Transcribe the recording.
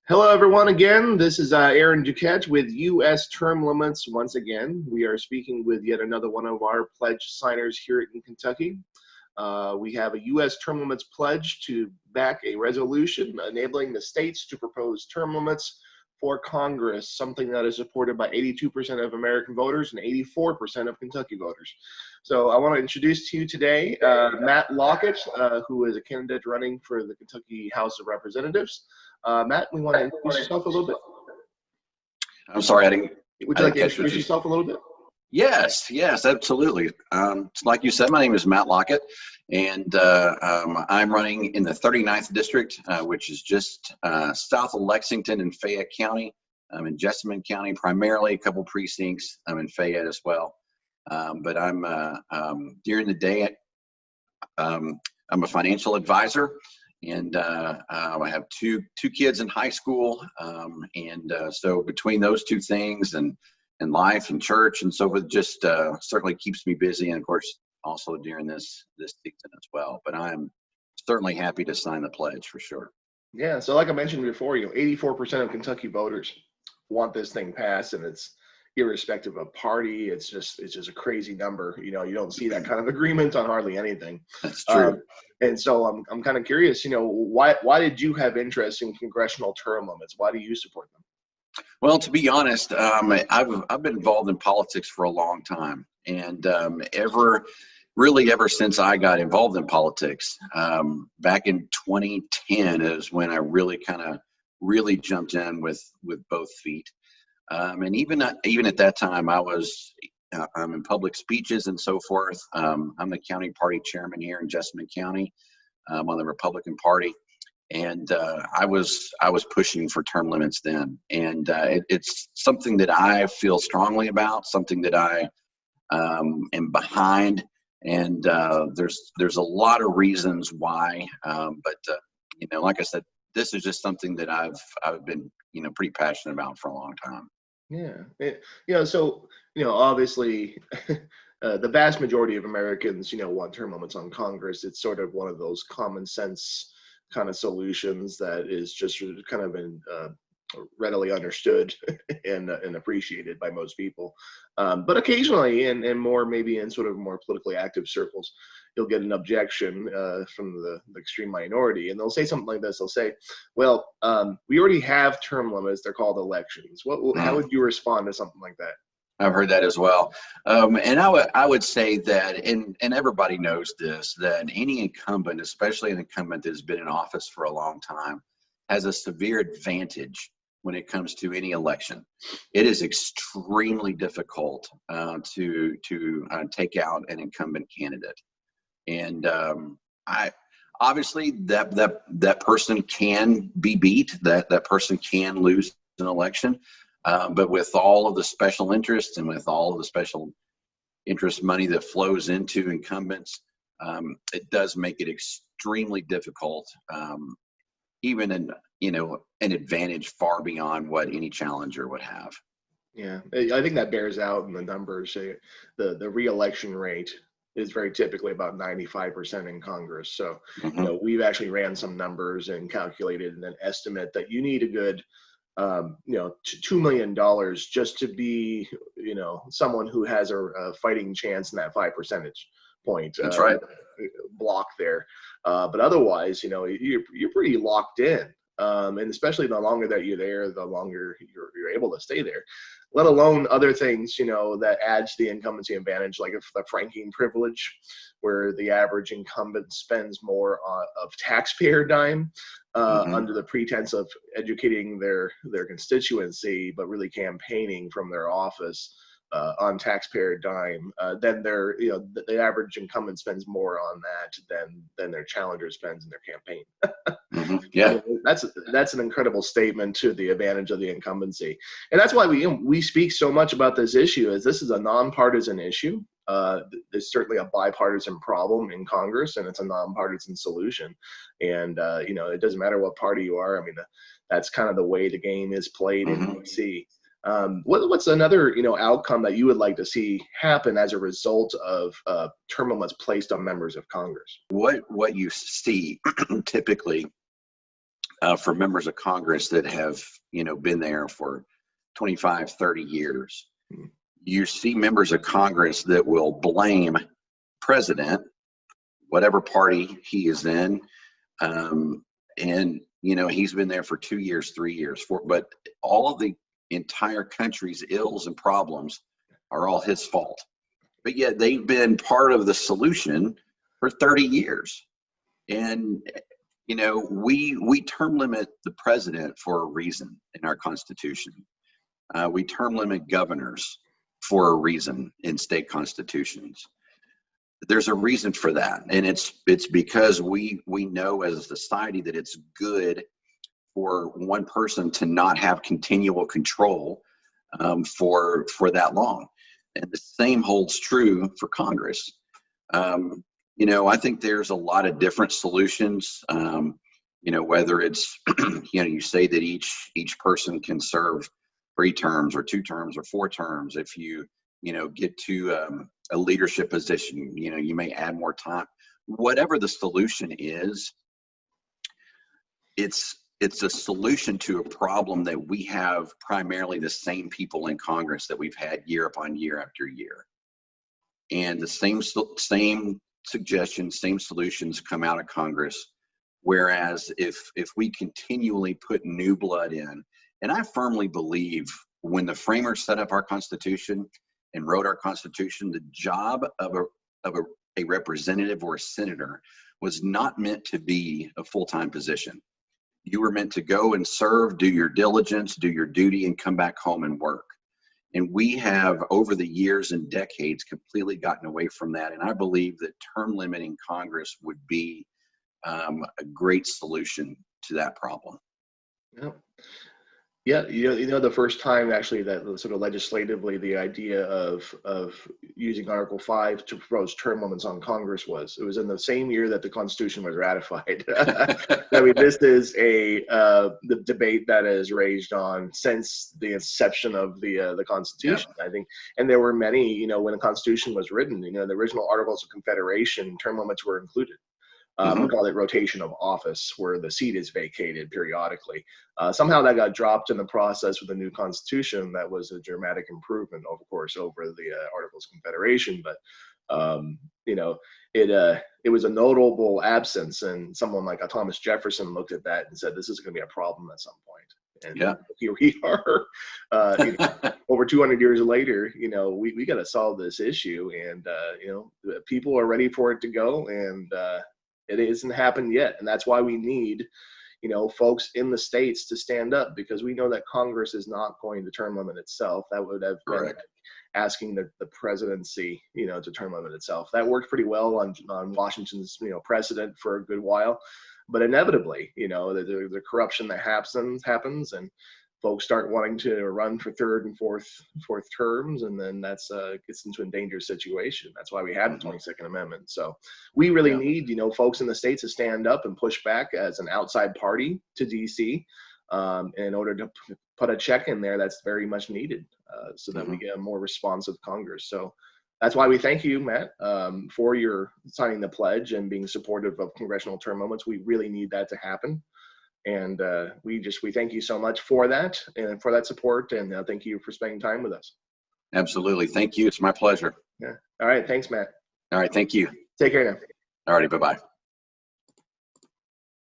Hello, everyone. Again, this is Aaron Duquette with U.S. Term Limits. Once again, we are speaking with yet another one of our pledge signers here in Kentucky. We have a U.S. term limits pledge to back a resolution enabling the states to propose term limits for Congress, something that is supported by 82% of American voters and 84% of Kentucky voters. So I want to introduce to you today Matt Lockett, who is a candidate running for the Kentucky House of Representatives. Matt, we want to introduce yourself a little bit. I'm sorry, I didn't. Would you like to introduce yourself a little bit? Yes, absolutely. Like you said, my name is Matt Lockett, and I'm running in the 39th district, which is just south of Lexington in Fayette County. I'm in Jessamine County, primarily a couple precincts. I'm in Fayette as well. But I'm during the day, I'm a financial advisor, and I have two kids in high school, so between those two things and life and church and so forth, just certainly keeps me busy, and of course also during this season as well. But I'm certainly happy to sign the pledge for sure. Yeah, so like I mentioned before, 84% of Kentucky voters want this thing passed, and it's irrespective of party. It's just a crazy number. You don't see that kind of agreement on hardly anything. That's true. And so I'm kind of curious, why did you have interest in congressional term limits? Why do you support them? Well, to be honest, I've been involved in politics for a long time, and ever since I got involved in politics, back in 2010 is when I really jumped in with both feet. And even at that time, I'm in public speeches and so forth. I'm the county party chairman here in Jessamine County on the Republican Party. And I was pushing for term limits then, and it's something that I feel strongly about, something that I am behind, and there's a lot of reasons why, but like I said, this is just something that I've been pretty passionate about for a long time. Yeah, so obviously. The vast majority of Americans, want term limits on Congress. It's sort of one of those common sense kind of solutions that is just kind of been readily understood and appreciated by most people. But occasionally, and more maybe in sort of more politically active circles, you'll get an objection from the extreme minority, and they'll say something like this. They'll say, well, we already have term limits. They're called elections. How would you respond to something like that? I've heard that as well. And I would say that, and everybody knows this, that any incumbent, especially an incumbent that has been in office for a long time, has a severe advantage when it comes to any election. It is extremely difficult to take out an incumbent candidate. And obviously that person can be beat, that person can lose an election. But with all of the special interests and with all of the special interest money that flows into incumbents, it does make it extremely difficult, even an advantage far beyond what any challenger would have. Yeah, I think that bears out in the numbers. The re-election rate is very typically about 95% in Congress. So, we've actually ran some numbers and calculated an estimate that you need a good $2 million just to be, someone who has a fighting chance in that 5 percentage point. That's right. Block there. But otherwise, you're pretty locked in. And especially the longer that you're there, the longer you're able to stay there, let alone other things, that adds to the incumbency advantage, like the franking privilege, where the average incumbent spends more of taxpayer dime under the pretense of educating their constituency, but really campaigning from their office on taxpayer dime. Then the average incumbent spends more on that than their challenger spends in their campaign. Yeah, that's an incredible statement to the advantage of the incumbency, and that's why we speak so much about this issue. As this is a nonpartisan issue. There's certainly a bipartisan problem in Congress, and it's a nonpartisan solution. And it doesn't matter what party you are. I mean, that's kind of the way the game is played in D.C. What's another outcome that you would like to see happen as a result of term limits placed on members of Congress? What you see typically for members of Congress that have, been there for 25, 30 years. You see members of Congress that will blame president, whatever party he is in, and he's been there for 2 years, 3 years, but all of the entire country's ills and problems are all his fault. But yet they've been part of the solution for 30 years. And we term limit the president for a reason in our Constitution. We term limit governors for a reason in state constitutions. There's a reason for that, and it's because we know as a society that it's good for one person to not have continual control for that long, and the same holds true for Congress. I think there's a lot of different solutions. Whether it's you say that each person can serve 3 terms or 2 terms or 4 terms. If you get to a leadership position, you may add more time. Whatever the solution is, it's a solution to a problem that we have primarily the same people in Congress that we've had year upon year after year. And the same suggestions, same solutions come out of Congress. Whereas if we continually put new blood in, and I firmly believe when the framers set up our Constitution and wrote our Constitution, the job of a representative or a senator was not meant to be a full-time position. You were meant to go and serve, do your diligence, do your duty, and come back home and work. And we have, over the years and decades, completely gotten away from that. And I believe that term limiting Congress would be a great solution to that problem. Yeah, the first time actually that sort of legislatively the idea of using Article 5 to propose term limits on Congress was in the same year that the Constitution was ratified. I mean, this is the debate that has raged on since the inception of the Constitution. Yeah. I think, and there were many, when the Constitution was written, the original Articles of Confederation, term limits were included. We call it rotation of office, where the seat is vacated periodically. Somehow that got dropped in the process with the new Constitution. That was a dramatic improvement, of course, over the Articles of Confederation. But it was a notable absence, and someone like Thomas Jefferson looked at that and said, "This is going to be a problem at some point." And here we are, over 200 years later. We got to solve this issue, and the people are ready for it to go, and it hasn't happened yet. And that's why we need, folks in the states to stand up, because we know that Congress is not going to term limit itself. That would have been asking the presidency, to term limit itself. That worked pretty well on Washington's, precedent for a good while. But inevitably, the corruption that happens, and folks start wanting to run for third and fourth terms, and then that's gets into a dangerous situation. That's why we have the 22nd Amendment. So we really need, folks in the states to stand up and push back as an outside party to DC in order to put a check in there that's very much needed, so that we get a more responsive Congress. So that's why we thank you, Matt, for your signing the pledge and being supportive of congressional term limits. We really need that to happen. And we thank you so much for that and for that support. And thank you for spending time with us. Absolutely. Thank you. It's my pleasure. Yeah. All right. Thanks, Matt. All right. Thank you. Take care now. All righty. Bye-bye.